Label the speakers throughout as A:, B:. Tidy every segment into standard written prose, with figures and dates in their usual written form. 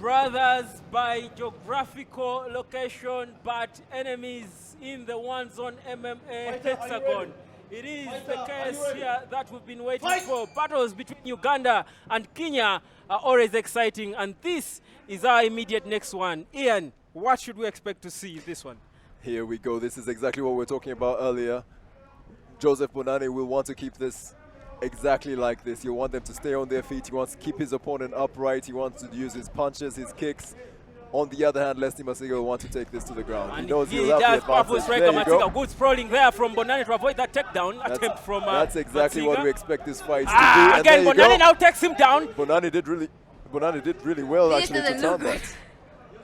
A: brothers by geographical location, but enemies in the 1Zone MMA hexagon. It is the case here that we've been waiting for. Battles between Uganda and Kenya are always exciting, and this is our immediate next one. Ian, what should we expect to see in this one?
B: Here we go. This is exactly what we were talking about earlier. Joseph Bonane will want to keep this exactly like this. You want them to stay on their feet. He wants to keep his opponent upright. He wants to use his punches, his kicks. On the other hand, Lestie Masiga will want to take this to the ground.
A: And
B: he knows
A: he
B: he'll have the
A: powerful
B: advantage.
A: striker
B: There you go.
A: Masiga. Good sprawling there from Bonane to avoid that takedown attempt from
B: That's exactly
A: Masiga.
B: what we expect this fight to be.
A: Again, Bonane now takes him down.
B: Bonane did really well actually to turn that.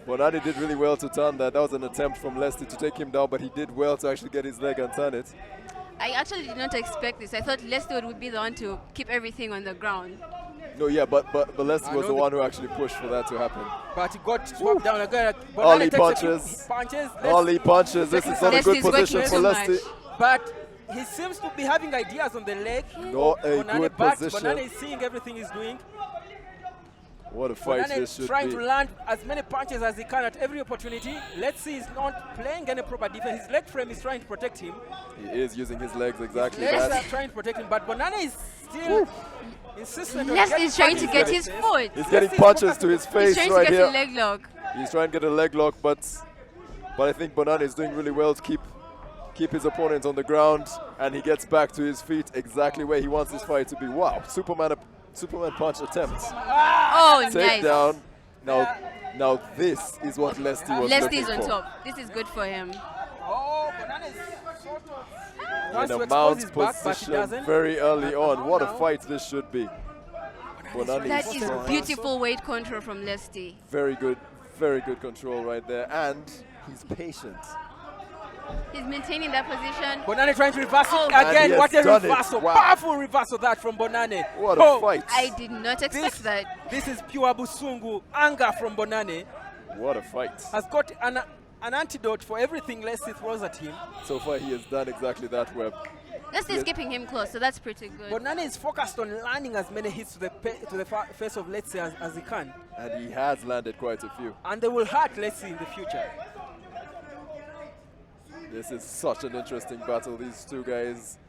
B: Bonane did really well to turn that. That was an attempt from Lestie to take him down, but he did well to actually get his leg and turn it.
C: I actually did not expect this. I thought Lestie would be the one to keep everything on the ground.
B: No, yeah, but Lestie was the one who actually pushed for that to happen.
A: But he got swapped down again.
B: Ollie punches. Ollie punches. This is not a good position for Lestie.
A: But he seems to be having ideas on the leg.
B: Not a good position.
A: Bonane is seeing everything he's doing.
B: What a fight this should be.
A: Trying to land as many punches as he can at every opportunity. Let's see, he's not playing any proper defense. His leg frame is trying to protect him.
B: He is using his legs exactly.
A: His legs are trying to protect him, but Bonane is still insistent.
C: Lestie is trying to get his foot.
B: He's getting punches to his face right here.
C: He's trying to get a leg lock.
B: He's trying to get a leg lock, but I think Bonane is doing really well to keep his opponent on the ground, and he gets back to his feet exactly where he wants this fight to be. Wow, Superman punch attempt.
C: Oh,
B: Take
C: nice.
B: down. Now this is what Lestie was looking
C: Lestie's on
B: for.
C: top. This is good for him.
A: Oh, Bonane is sort of wants
B: In
A: to
B: a
A: expose
B: mount
A: his back, but he
B: position
A: doesn't.
B: very early on. What a
A: now.
B: fight this should be. Bonane
C: That
B: is
C: is
B: strong.
C: beautiful weight control from Lestie.
B: Very good control right there, and he's patient.
C: He's maintaining that position.
A: Bonane trying to reverse it
B: And he
A: again.
B: has
A: What a
B: done it.
A: reversal!
B: Wow.
A: Powerful reversal that from Bonane.
B: What a fight!
C: I did not expect that.
A: This is pure Busungu anger from Bonane.
B: What a fight!
A: Has got an antidote for everything Lestie throws at him.
B: So far, he has done exactly that. Web.
C: Lestie is keeping him close, so that's pretty good.
A: Bonane is focused on landing as many hits to the face of Lestie as he can.
B: And he has landed quite a few.
A: And they will hurt Lestie in the future.
B: This is such an interesting battle. These two guys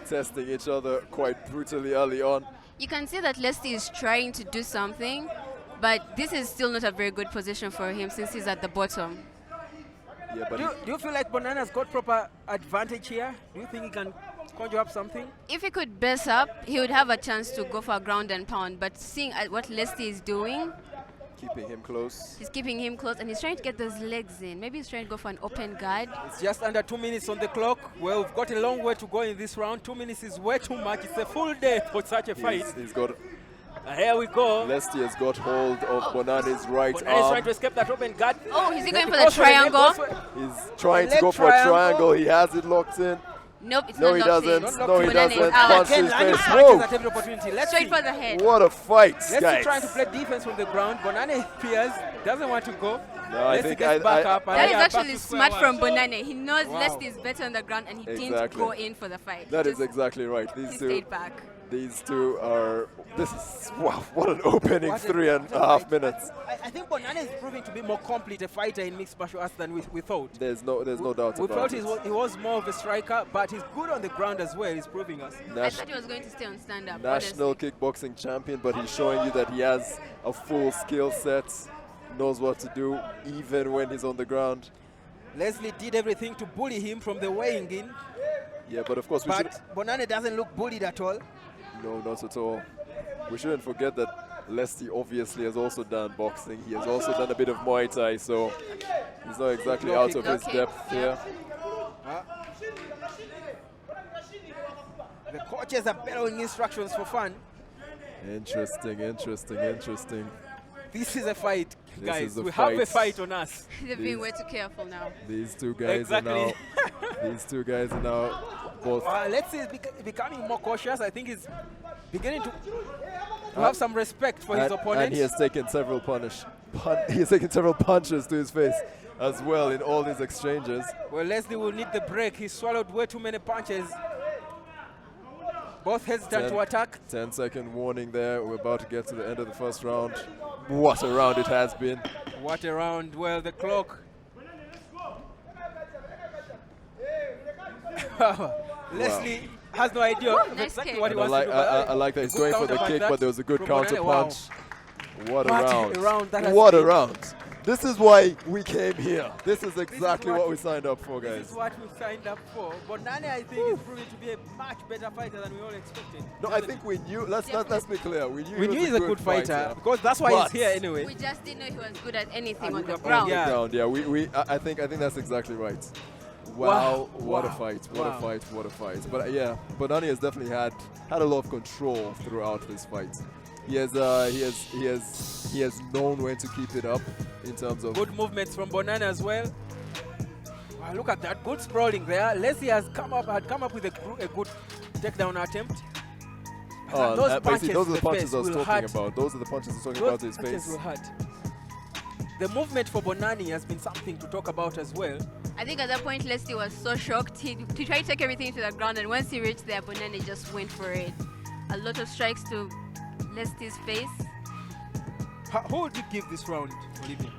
B: testing each other quite brutally early on.
C: You can see that Lestie is trying to do something, but this is still not a very good position for him since he's at the bottom.
B: Yeah, but
A: Do you feel like Bonane has got proper advantage here? Do you think he can conjure up something?
C: If he could base up, he would have a chance to go for a ground and pound, but seeing what Lestie is doing,
B: keeping him close.
C: he's keeping him close and he's trying to get those legs in. Maybe he's trying to go for an open guard.
A: It's just under 2 minutes on the clock. Well, we've got a long way to go in this round. 2 minutes is way too much. It's a full day for such a fight.
B: He's got.
A: Here we go.
B: Lestie has got hold of Bonane's right
A: Bonane is
B: arm.
A: trying to escape that open guard.
C: Oh, is he going for
A: Goes
C: the
A: it,
C: triangle?
A: goes for it.
B: He's trying to
A: Leg
B: go for a
A: triangle.
B: triangle. He has it locked in.
C: Nope, it's
B: No,
C: not
B: he
C: locked in.
B: doesn't.
A: Not
B: No, he
A: locked
C: in.
B: doesn't.
C: Out.
B: Punch
A: Again,
B: his
A: landing
B: face.
A: punches
B: Whoa!
A: at every opportunity. Let's
C: Straight
A: see.
C: for the head.
B: What a fight,
A: Lestie
B: guys.
A: trying to play defense from the ground. Bonane fears, doesn't want to go.
B: No, I
A: Lestie
B: think
A: gets back up. and
C: That
A: they
C: is
A: are back
C: actually
A: to square
C: smart
A: one.
C: from Bonane. He knows
A: Wow.
C: Lestie is better on the ground and he didn't
B: Exactly.
C: go in for the fight.
B: That
C: He
B: is
C: just-
B: exactly right.
C: He
B: These two.
C: stayed back.
B: These two are. This is wow! What an opening
A: What a-
B: 3.5
A: fight.
B: minutes.
A: I think Bonane is proving to be more complete a fighter in mixed martial arts than we thought.
B: There's no doubt
A: We
B: about
A: felt
B: it.
A: he was more of a striker, but he's good on the ground as well. He's proving us.
C: I thought he was going to stay on stand-up.
B: National kickboxing champion, but he's showing you that he has a full skill set, knows what to do even when he's on the ground.
A: Leslie did everything to bully him from the weighing in,
B: Yeah, but of course we should.
A: but Bonane doesn't look bullied at all.
B: No, not at all. We shouldn't forget that Lestie obviously has also done boxing. He has also done a bit of Muay Thai, so he's not exactly out of his depth here.
A: The coaches are bellowing instructions for fun.
B: Interesting.
A: This is a fight,
B: This
A: guys.
B: is a
A: We have a
B: fight.
A: fight on us.
C: They're being way too careful now.
B: These two guys
A: Exactly.
B: are now. These two guys are now both.
A: Let's see, he's becoming more cautious. I think he's beginning to have some respect for his opponent.
B: And he has taken several punches to his face as well in all these exchanges.
A: Well, Leslie will need the break. He swallowed way too many punches. Both hesitant to attack.
B: 10-second warning there. We're about to get to the end of the first round. What a round it has been.
A: What a round. Well, the clock. Leslie has no idea exactly what he wants to do.
B: I like that he's going for the kick, but there was a good counter punch. What a round.
A: That has
B: What a
A: been.
B: round. This is why we came here. This is exactly what we signed up for, guys.
A: This is what we signed up for. Bonane, I think, is proving to be a much better fighter than we all expected.
B: No, I think we knew. Let's be clear. We knew
A: he's a good fighter because that's why he's here anyway.
C: We just didn't know he was good at anything on the
A: ground.
C: ground.
B: Yeah. I think that's exactly right. Wow, what a fight! What a fight! What a fight! But yeah, Bonane has definitely had a lot of control throughout this fight. He has known when to keep it up in terms of
A: good movements from Bonane as well. Wow, look at that, good sprawling there. Leslie had come up with a good takedown attempt.
B: Those are the punches I was talking about. Those are the punches I was talking about to his face.
A: Will hurt. The movement for Bonane has been something to talk about as well.
C: I think at that point, Leslie was so shocked. He tried to take everything to the ground, and once he reached there, Bonane just went for it. A lot of strikes to Leslie's face.
A: Who would you give this round, Olivia?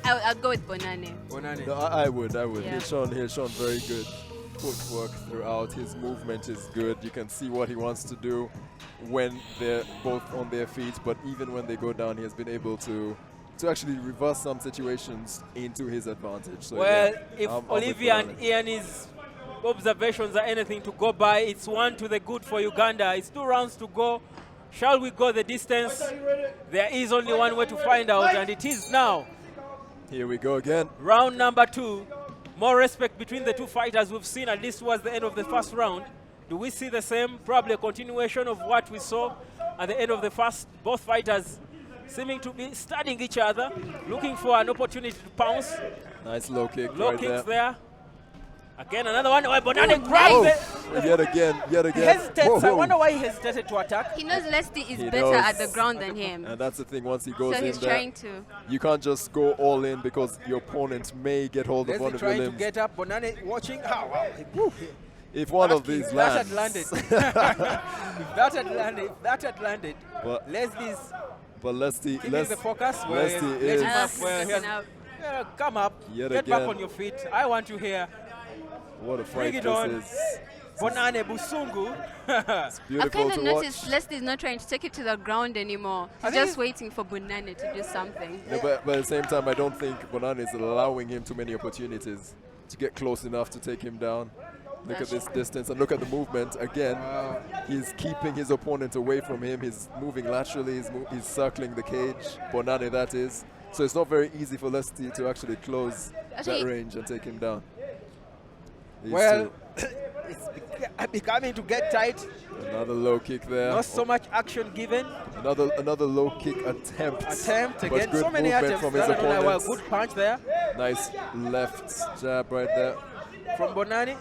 C: I'll go with Bonane.
B: No, I would.
C: Yeah.
B: He's shown very good footwork throughout. His movement is good. You can see what he wants to do when they're both on their feet, but even when they go down, he has been able to actually reverse some situations into his advantage. So
A: well,
B: yeah,
A: if Olivia and Ian's observations are anything to go by, it's 1 to the good for Uganda. It's 2 rounds to go. Shall we go the distance? There is only one way to find out, and it is now.
B: Here we go again.
A: Round number 2. More respect between the two fighters we've seen, at least towards the end of the first round. Do we see the same? Probably a continuation of what we saw at the end of the first. Both fighters seeming to be studying each other, looking for an opportunity to pounce.
B: Nice low kick.
A: Low
B: right
A: kicks
B: there.
A: there. Again, another one. Oh, Bonane grabs it.
B: Yet again.
A: He hesitates. I wonder why he hesitated to attack.
C: He knows Lestie is better at the ground than him.
B: And that's the thing, once he goes
C: So he's
B: in there,
C: trying to.
B: you can't just go all in because your opponent may get hold of one of your
A: trying to
B: limbs.
A: get up. Bonane watching.
B: If one of these lands.
A: If that had landed,
B: But
A: Leslie's keeping the focus.
B: Lestie is.
A: Come up.
B: Yet
A: Get
B: again.
A: back on your feet. I want you here.
B: What a fight
A: Bring it
B: this
A: on.
B: is.
A: Bonane Busungu.
B: It's
C: I've
B: beautiful
C: kind
B: to
C: of
B: watch.
C: noticed Leslie's not trying to take it to the ground anymore. He's just waiting for Bonane to do something.
B: No, but at the same time, I don't think Bonane is allowing him too many opportunities to get close enough to take him down. Look at this distance and look at the movement. Again, he's keeping his opponent away from him. He's moving laterally. He's circling the cage. Bonane, that is. So it's not very easy for Lestie to actually close that range and take him down.
A: Well, it's becoming to get tight.
B: Another low kick there.
A: Not so much action given.
B: Another low kick attempt.
A: Again.
B: Good
A: So many
B: movement
A: attempts.
B: from his opponent.
A: Good punch there.
B: Nice left jab right there.
A: From Bonane.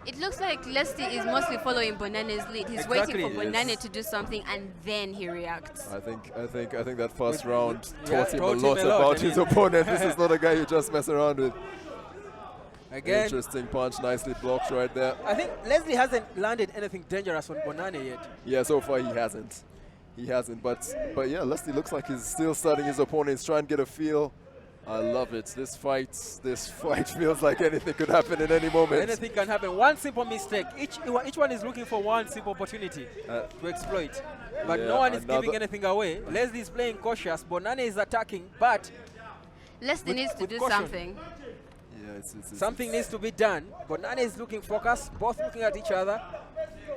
C: It looks like Lestie is mostly following Bonane's lead. He's waiting for Bonane to do something, and then he reacts.
B: I think that first round taught him a
A: taught
B: lot
A: him a lot.
B: about his opponent. This is not a guy you just mess around with.
A: Again.
B: Interesting punch, nicely blocked right there.
A: I think Leslie hasn't landed anything dangerous on Bonane yet.
B: Yeah, so far he hasn't. But yeah, Leslie looks like he's still studying his opponents, trying to get a feel. I love it. This fight feels like anything could happen in any moment.
A: Anything can happen. One simple mistake. Each one is looking for one simple opportunity to exploit. But no one is giving anything away. Leslie is playing cautious. Bonane is attacking, but
C: Leslie needs to do
A: caution.
C: something.
B: Yeah,
A: Something needs to be done. Bonane is looking focused, both looking at each other,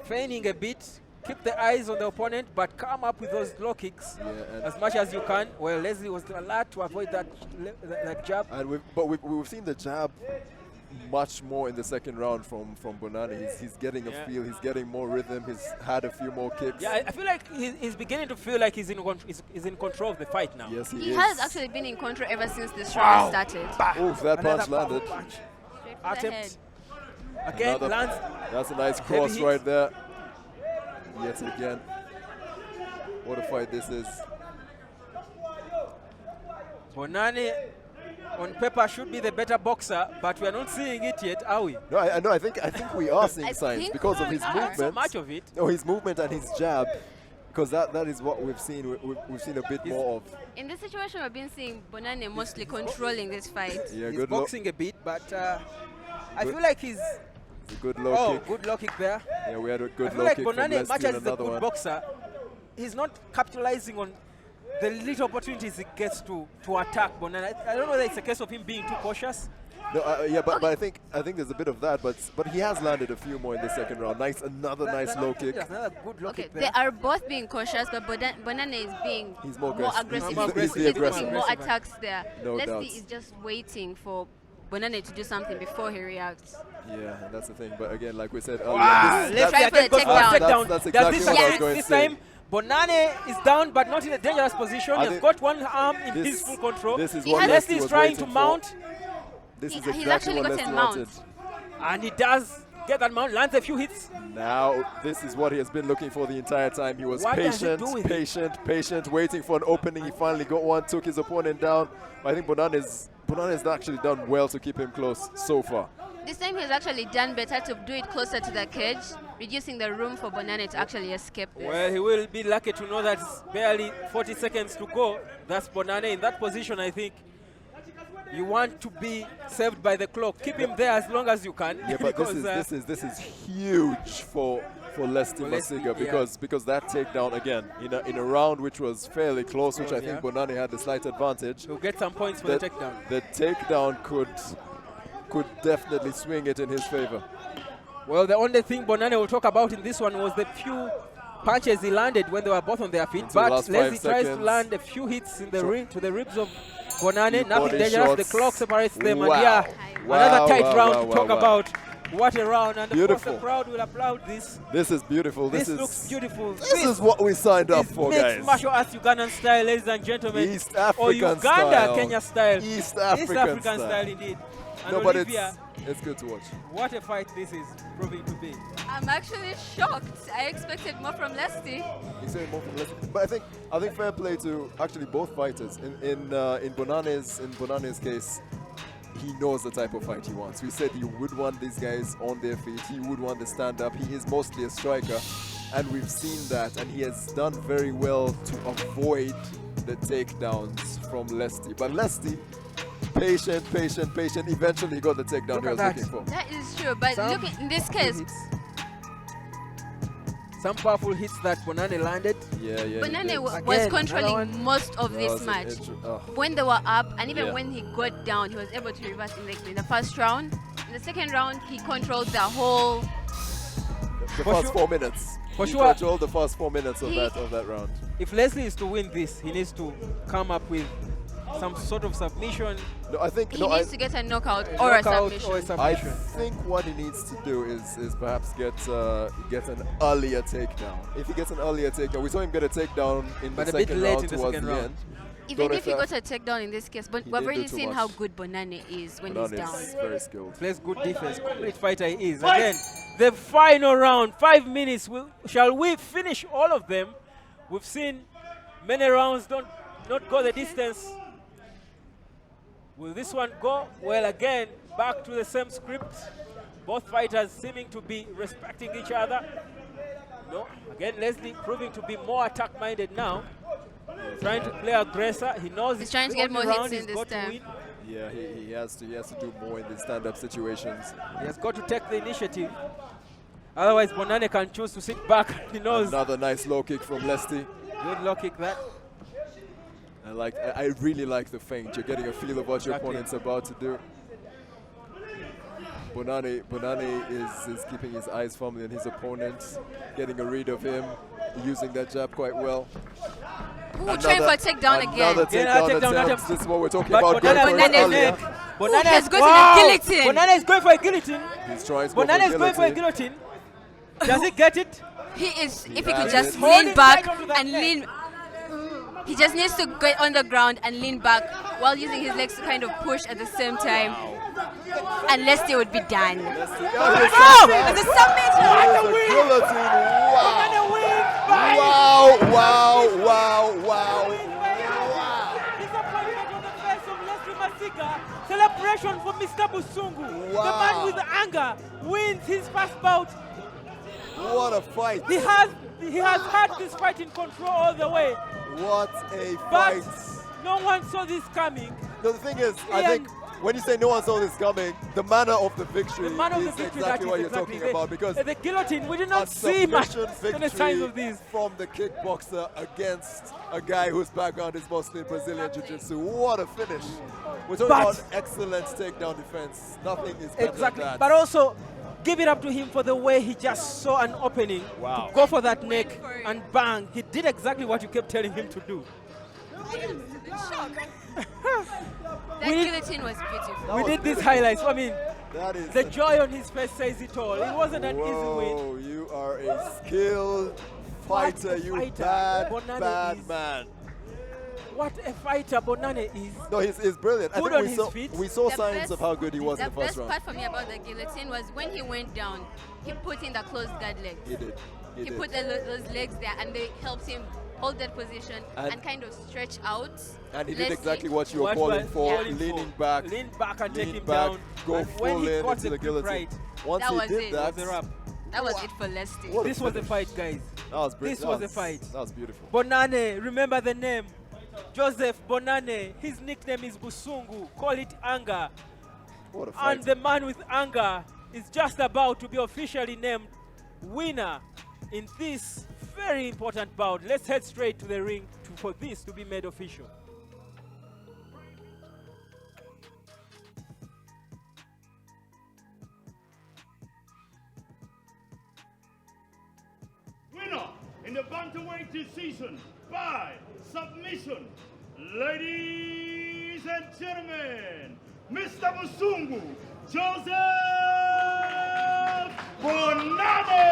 A: feigning a bit. Keep the eyes on the opponent, but come up with those low kicks as much as you can. Well, Leslie was alert to avoid that jab.
B: And we've seen the jab much more in the second round from Bonane. He's getting a feel. He's getting more rhythm. He's had a few more kicks.
A: Yeah, I feel like he's beginning to feel like he's in control of the fight now.
B: Yes,
C: He
B: is.
C: has actually been in control ever since this round started.
B: Oof, that punch landed.
A: Attempt. Again, lands.
B: That's a nice cross right there. Yet again. What a fight this is.
A: Bonane on paper should be the better boxer, but we are not seeing it yet, are we?
B: No, I think we are seeing signs
C: think
B: because of his
C: we are.
B: movement.
A: So much of it.
B: No, his movement and his jab. because that is what we've seen. We've seen a bit more of.
C: In this situation, we've been seeing Bonane mostly controlling this fight.
B: Yeah,
D: He's
B: good
D: boxing a bit, but I feel like he's...
B: It's a good low kick.
D: Good low kick there.
B: Yeah, we had a good
D: I feel
B: low
D: like
B: kick from
D: Bonane,
B: Lestie
D: much
B: and
D: as he's a
B: another
D: good
B: one.
D: boxer, he's not capitalizing on the little opportunities he gets to attack Bonane. I don't know whether it's a case of him being too cautious.
B: No, yeah, but I think there's a bit of that, but he has landed a few more in the second round. Another nice low kick.
D: Yes, another good low kick there.
C: They are both being cautious, but Bonane is being
B: He's more
C: aggressive.
B: He's the aggressive.
C: Putting more attacks there.
B: No
C: Leslie
B: doubts.
C: is just waiting for Bonane to do something before he reacts.
B: Yeah, and that's the thing. But again, like we said earlier,
D: Wow,
C: Let's try for the takedown.
B: That's
D: Does
B: exactly
D: this
B: what I was
D: succeed
B: going to
D: this
B: say.
D: time? Bonane is down, but not in a dangerous position.
B: I
D: He's
B: think
D: got one arm in
B: this-
D: his full control.
B: This is
C: He
B: what
C: has-
D: Leslie
B: was
D: is trying to
B: waiting
D: mount,
B: for. This is
C: He's
B: exactly
C: actually
B: what
C: got
B: Leslie
C: a mount.
B: wanted.
D: and he does get that mount, lands a few hits.
B: Now, this is what he has been looking for the entire time. He was
D: What does he
B: patient,
D: do with it?
B: patient, waiting for an opening. He finally got one, took his opponent down. I think Bonane's actually done well to keep him close so far.
C: This time he's actually done better to do it closer to the cage, reducing the room for Bonane to actually escape this.
D: Well, he will be lucky to know that it's barely 40 seconds to go. That's Bonane in that position, I think. You want to be saved by the clock. Keep him there as long as you can.
B: Yeah, but
D: because,
B: this is huge for Lestie Masiga because that takedown again in a round which was fairly close, which I think Bonane had the slight advantage.
D: he'll get some points for the takedown.
B: The takedown could definitely swing it in his favor.
D: Well, the only thing Bonane will talk about in this one was the few punches he landed when they were both on their feet.
B: Until
D: But
B: last 5
D: Leslie tries to
B: seconds.
D: land a few hits in the to the ribs of Bonane.
B: Few
D: Nothing
B: body
D: dangerous.
B: shots.
D: The clock separates them.
B: Wow.
D: And yeah,
B: Wow,
D: another tight
B: wow,
D: round
B: wow,
D: to talk
B: wow.
D: about. What a round. And of course
B: Beautiful.
D: the crowd will applaud this.
B: This is beautiful.
D: This looks beautiful.
B: This is what we signed up for,
D: mixed
B: guys.
D: martial arts Ugandan style, ladies and gentlemen.
B: East
D: or
B: African
D: Uganda,
B: style.
D: Kenya style.
B: East African
D: style indeed. And
B: No, but
D: Olivia,
B: it's good to watch.
D: what a fight this is proving to be.
C: I'm actually shocked. I expected more from Leslie.
B: He's saying more from Leslie. But I think fair play to actually both fighters. In Bonane's case, he knows the type of fight he wants. We said he would want these guys on their feet. He would want the stand up. He is mostly a striker, and we've seen that. And he has done very well to avoid the takedowns from Lestie. But Lestie, patient. Eventually, he got the takedown
D: Look
B: he
D: at
B: was
D: that.
B: looking for.
C: That is true, but
D: Some
C: look in this case,
D: hits. Some powerful hits that Bonane landed.
B: Yeah.
C: Bonane
B: he did.
C: was
D: Again,
C: controlling
D: another one.
C: most of
B: That
C: this
B: was an
C: match.
B: intro-
C: When they were up, and even
B: Yeah.
C: when he got down, he was able to reverse in the first round. In the second round, he controlled the whole.
B: The
D: For
B: first
D: sure.
B: 4 minutes.
D: For
B: He
D: sure.
B: controlled the first 4 minutes of
C: He-
B: that round.
D: If Leslie is to win this, he needs to come up with some sort of submission.
B: No, I think
C: He needs to get a knockout or a
D: knockout
C: submission.
D: or a
B: I
D: submission.
B: think what he needs to do is perhaps get an earlier takedown. If he gets an earlier takedown, we saw him get a takedown in
D: But
B: the
D: a bit
B: second
D: late
B: round
D: in the
B: towards
D: second
B: the
D: round.
B: end.
C: Even
B: Don't
C: if he
B: know
C: got a takedown in this case, but
B: He
C: we've
B: didn't
C: already
B: do too
C: seen
B: much.
C: how good Bonane is when he's
B: Bonane
C: down.
B: is very skilled.
D: Plays good defense. Complete fighter he is. Again, the final round, 5 minutes. Shall we finish all of them? We've seen many rounds not go the distance. Will this one go? Well, again, back to the same script. Both fighters seeming to be respecting each other. No, again, Leslie proving to be more attack-minded now. Trying to play aggressor. He knows
C: He's
D: it's
C: trying to
D: the
C: get
D: only
C: more hits
D: round
C: in
D: he's
C: this
D: got to
C: time.
D: win.
B: Yeah, he has to do more in these stand-up situations.
D: He has got to take the initiative. Otherwise, Bonane can choose to sit back. He knows.
B: Another nice low kick from Lestie.
D: Good low kick that.
B: I really like the feint. You're getting a feel of what your
D: Exactly.
B: opponent's about to do. Bonane is keeping his eyes firmly on his opponent, getting a read of him, using that jab quite well.
C: Ooh, trying for a takedown again.
B: Another
D: Yeah,
B: takedown
D: takedown
B: attempt.
D: attempt.
B: This is what we're talking
D: But
B: about. Going for it
C: Bonane-
B: earlier.
D: Bonane
C: has gone to the guillotine.
D: Bonane is going for a guillotine.
B: He's trying to go
D: Bonane is
B: for
D: going for a
B: guillotine.
D: guillotine. Does he get it?
C: He is, if he
B: has
C: could
B: it.
C: just
D: Hold
C: lean
D: it
C: back
D: right onto that
C: and
D: leg.
C: lean. He just needs to get on the ground and lean back while using his legs to kind of push at the same time. And Leslie would be done.
B: Oh!
C: The submission!
B: Guillotine.
D: Bonane wins by
B: Wow.
D: disappointment on the face of Lestie Masiga. Celebration for Mr. Busungu. The
B: Wow.
D: man with anger wins his first bout.
B: What a fight.
D: He has
A: He has had this fight in control all the way.
B: What a
A: But
B: fight.
A: no one saw this coming.
B: No, the thing is, I think when you say no one saw this coming, the manner of the victory
A: The man of the
B: is
A: victory,
B: exactly what you're
A: exactly
B: talking about, because
A: the guillotine, we did
B: a
A: not see much
B: submission
A: any signs of
B: victory
A: this.
B: from the kickboxer against a guy whose background is mostly in Brazilian Jiu-Jitsu. What a finish. We're talking about excellent takedown defense. Nothing is better
A: Exactly.
B: than that.
A: But also, give it up to him for the way he just saw an opening
B: Wow.
A: to go for that neck
C: for it.
A: and bang. He did exactly what you kept telling him to do.
C: That guillotine was beautiful.
A: We did these highlights. I mean,
B: That is
A: the joy on his face says it all. It wasn't an easy win.
B: Whoa, you are a skilled
A: What
B: fighter,
A: a
B: you
A: fighter
B: bad,
A: Bonane
B: bad
A: is.
B: man.
A: What a fighter Bonane is.
B: No, he's brilliant.
A: Good
B: I
A: on
B: think
A: his feet.
B: we saw
C: The
B: signs
C: best-
B: of how good he was in
C: The
B: the first
C: best
B: round.
C: part for me about the guillotine was when he went down, he put in the closed guard legs.
B: He did. He
C: He
B: did.
C: put those legs there and they helped him hold that position and kind of stretch out.
B: And he did
C: Leslie.
B: exactly what you were
A: What
B: calling
A: was
B: for,
A: calling
B: leaning
A: for.
B: back.
A: Lean back and take
B: lean
A: him
B: back,
A: down.
B: go
A: And when
B: full
A: he
B: in
A: got
B: into the
A: grip
B: guillotine.
A: right,
B: Once
C: That
B: he
C: was
B: did
C: it.
B: that,
A: it was a wrap.
C: That was it for Lestie.
B: What a
A: This was the
B: finish.
A: fight, guys.
B: That was brilliant.
A: This was a fight.
B: That was beautiful.
A: Bonane, remember the name. Joseph Bonane. His nickname is Busungu. Call it anger.
B: What a fight.
A: And the man with anger is just about to be officially named winner in this very important bout. Let's head straight to the ring for this to be made official.
E: Winner in the bantamweight decision by submission, ladies and gentlemen, Mr. Busungu Joseph Bonane.